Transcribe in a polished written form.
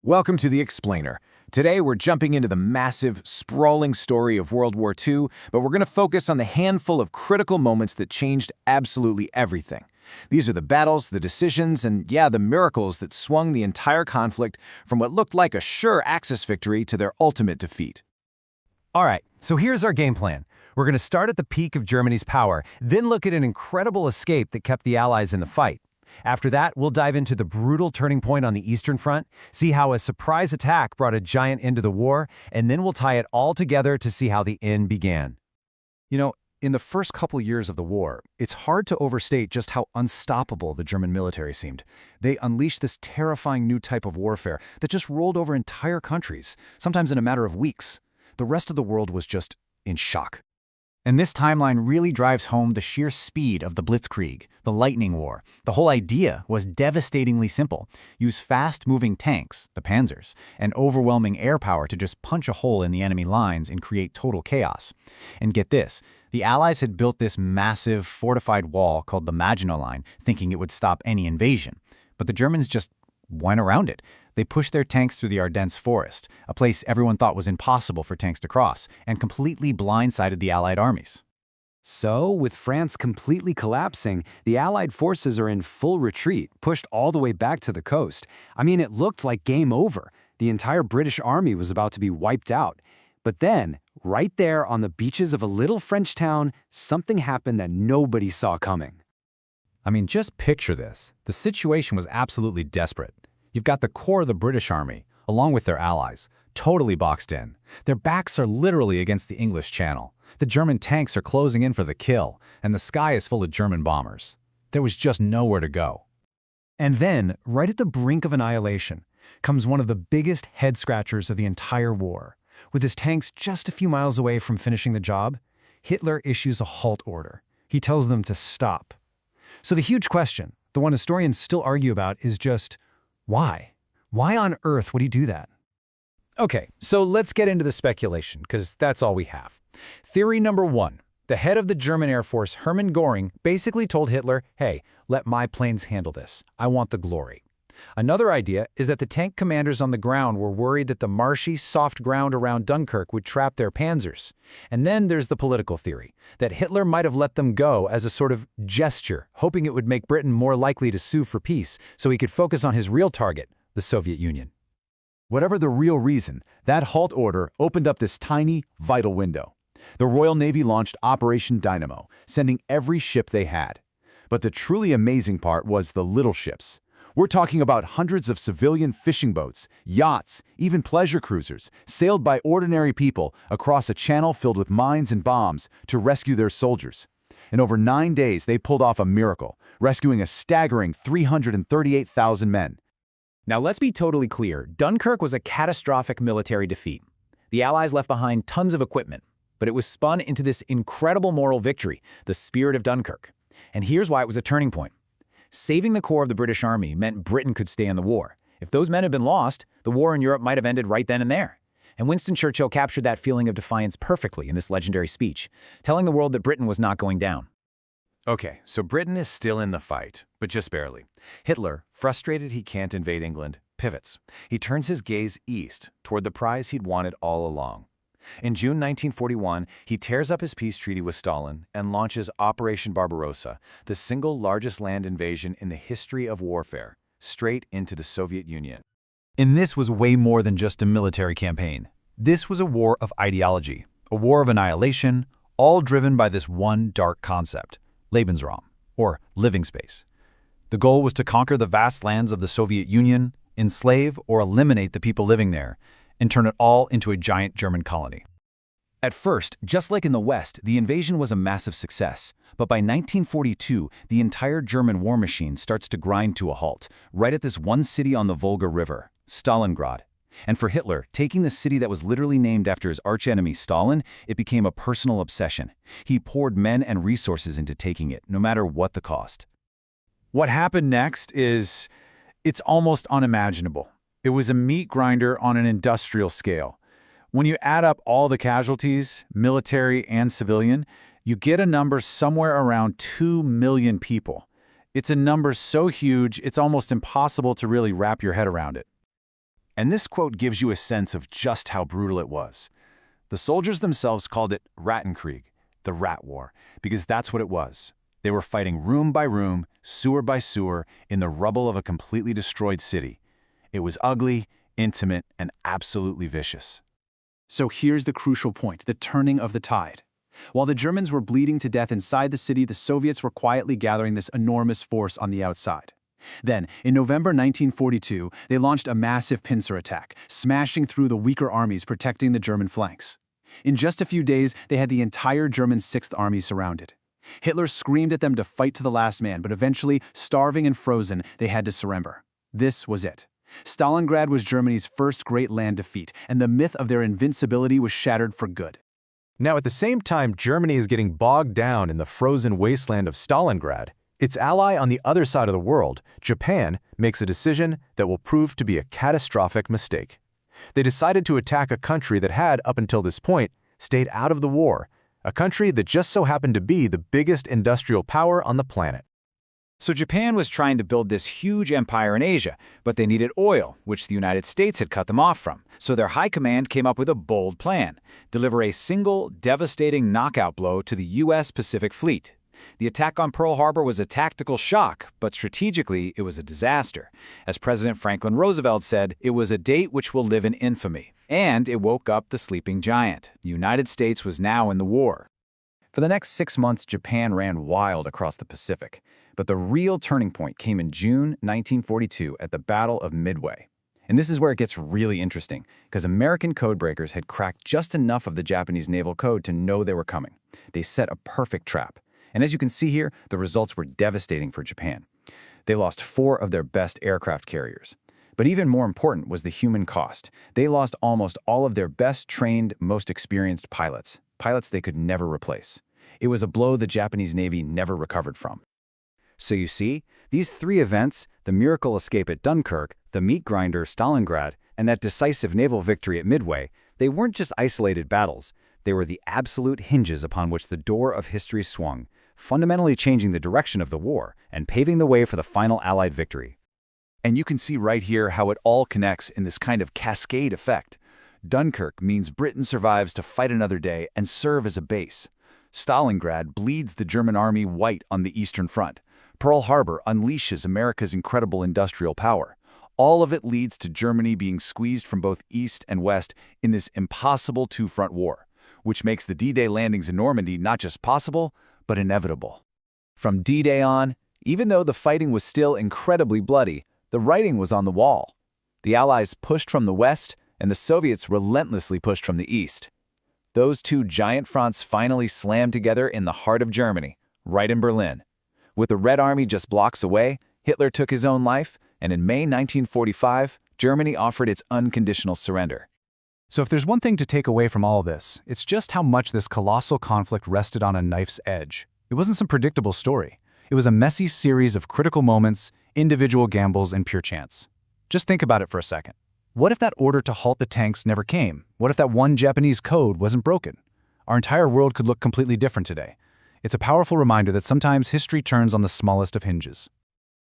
Welcome to The Explainer. Today we're jumping into the massive, sprawling story of World War II, but we're going to focus on the handful of critical moments that changed absolutely everything. These are the battles, the decisions, and the miracles that swung the entire conflict from what looked like a sure Axis victory to their ultimate defeat. All right, so here's our game plan. We're going to start at the peak of Germany's power, then look at an incredible escape that kept the Allies in the fight. After that, we'll dive into the brutal turning point on the Eastern Front, see how a surprise attack brought a giant end to the war, and then we'll tie it all together to see how the end began. You know, in the first couple years of the war, it's hard to overstate just how unstoppable the German military seemed. They unleashed this terrifying new type of warfare that just rolled over entire countries, sometimes in a matter of weeks. The rest of the world was just in shock. And this timeline really drives home the sheer speed of the Blitzkrieg, the Lightning War. The whole idea was devastatingly simple. Use fast-moving tanks, the Panzers, and overwhelming air power to just punch a hole in the enemy lines and create total chaos. And get this, the Allies had built this massive, fortified wall called the Maginot Line, thinking it would stop any invasion. But the Germans just went around it. They pushed their tanks through the Ardennes forest, a place everyone thought was impossible for tanks to cross, and completely blindsided the Allied armies. So, with France completely collapsing, the Allied forces are in full retreat, pushed all the way back to the coast. I mean, it looked like game over. The entire British army was about to be wiped out. But then, right there on the beaches of a little French town, something happened that nobody saw coming. I mean, just picture this. The situation was absolutely desperate. You've got the core of the British Army, along with their allies, totally boxed in. Their backs are literally against the English Channel. The German tanks are closing in for the kill, and the sky is full of German bombers. There was just nowhere to go. And then, right at the brink of annihilation, comes one of the biggest head-scratchers of the entire war. With his tanks just a few miles away from finishing the job, Hitler issues a halt order. He tells them to stop. So the huge question, the one historians still argue about, is just, why? Why on earth would he do that? Okay, so let's get into the speculation, because that's all we have. Theory number one. The head of the German Air Force, Hermann Göring, basically told Hitler, hey, let my planes handle this. I want the glory. Another idea is that the tank commanders on the ground were worried that the marshy, soft ground around Dunkirk would trap their panzers. And then there's the political theory, that Hitler might have let them go as a sort of gesture, hoping it would make Britain more likely to sue for peace so he could focus on his real target, the Soviet Union. Whatever the real reason, that halt order opened up this tiny, vital window. The Royal Navy launched Operation Dynamo, sending every ship they had. But the truly amazing part was the little ships. We're talking about hundreds of civilian fishing boats, yachts, even pleasure cruisers, sailed by ordinary people across a channel filled with mines and bombs to rescue their soldiers. In over 9 days, they pulled off a miracle, rescuing a staggering 338,000 men. Now let's be totally clear, Dunkirk was a catastrophic military defeat. The Allies left behind tons of equipment, but it was spun into this incredible moral victory, the spirit of Dunkirk. And here's why it was a turning point. Saving the core of the British Army meant Britain could stay in the war. If those men had been lost, the war in Europe might have ended right then and there. And Winston Churchill captured that feeling of defiance perfectly in this legendary speech, telling the world that Britain was not going down. Okay, so Britain is still in the fight, but just barely. Hitler, frustrated he can't invade England, pivots. He turns his gaze east, toward the prize he'd wanted all along. In June 1941, he tears up his peace treaty with Stalin and launches Operation Barbarossa, the single largest land invasion in the history of warfare, straight into the Soviet Union. And this was way more than just a military campaign. This was a war of ideology, a war of annihilation, all driven by this one dark concept, Lebensraum, or living space. The goal was to conquer the vast lands of the Soviet Union, enslave or eliminate the people living there, and turn it all into a giant German colony. At first, just like in the West, the invasion was a massive success. But by 1942, the entire German war machine starts to grind to a halt, right at this one city on the Volga River, Stalingrad. And for Hitler, taking the city that was literally named after his archenemy Stalin, it became a personal obsession. He poured men and resources into taking it, no matter what the cost. What happened next it's almost unimaginable. It was a meat grinder on an industrial scale. When you add up all the casualties, military and civilian, you get a number somewhere around 2 million people. It's a number so huge, it's almost impossible to really wrap your head around it. And this quote gives you a sense of just how brutal it was. The soldiers themselves called it Rattenkrieg, the Rat War, because that's what it was. They were fighting room by room, sewer by sewer, in the rubble of a completely destroyed city. It was ugly, intimate, and absolutely vicious. So here's the crucial point, the turning of the tide. While the Germans were bleeding to death inside the city, the Soviets were quietly gathering this enormous force on the outside. Then, in November 1942, they launched a massive pincer attack, smashing through the weaker armies protecting the German flanks. In just a few days, they had the entire German 6th Army surrounded. Hitler screamed at them to fight to the last man, but eventually, starving and frozen, they had to surrender. This was it. Stalingrad was Germany's first great land defeat, and the myth of their invincibility was shattered for good. Now, at the same time Germany is getting bogged down in the frozen wasteland of Stalingrad, its ally on the other side of the world, Japan, makes a decision that will prove to be a catastrophic mistake. They decided to attack a country that had, up until this point, stayed out of the war, a country that just so happened to be the biggest industrial power on the planet. So Japan was trying to build this huge empire in Asia, but they needed oil, which the United States had cut them off from. So their high command came up with a bold plan: deliver a single, devastating knockout blow to the U.S. Pacific Fleet. The attack on Pearl Harbor was a tactical shock, but strategically it was a disaster. As President Franklin Roosevelt said, it was a date which will live in infamy. And it woke up the sleeping giant. The United States was now in the war. For the next 6 months, Japan ran wild across the Pacific. But the real turning point came in June 1942 at the Battle of Midway. And this is where it gets really interesting, because American codebreakers had cracked just enough of the Japanese naval code to know they were coming. They set a perfect trap. And as you can see here, the results were devastating for Japan. They lost 4 of their best aircraft carriers. But even more important was the human cost. They lost almost all of their best trained, most experienced pilots they could never replace. It was a blow the Japanese Navy never recovered from. So you see, these 3 events, the miracle escape at Dunkirk, the meat grinder Stalingrad, and that decisive naval victory at Midway, they weren't just isolated battles. They were the absolute hinges upon which the door of history swung, fundamentally changing the direction of the war and paving the way for the final Allied victory. And you can see right here how it all connects in this kind of cascade effect. Dunkirk means Britain survives to fight another day and serve as a base. Stalingrad bleeds the German army white on the Eastern Front. Pearl Harbor unleashes America's incredible industrial power. All of it leads to Germany being squeezed from both East and West in this impossible two-front war, which makes the D-Day landings in Normandy not just possible, but inevitable. From D-Day on, even though the fighting was still incredibly bloody, the writing was on the wall. The Allies pushed from the West, and the Soviets relentlessly pushed from the East. Those 2 giant fronts finally slammed together in the heart of Germany, right in Berlin. With the Red Army just blocks away, Hitler took his own life, and in May 1945, Germany offered its unconditional surrender. So if there's one thing to take away from all this, it's just how much this colossal conflict rested on a knife's edge. It wasn't some predictable story. It was a messy series of critical moments, individual gambles, and pure chance. Just think about it for a second. What if that order to halt the tanks never came? What if that one Japanese code wasn't broken? Our entire world could look completely different today. It's a powerful reminder that sometimes history turns on the smallest of hinges.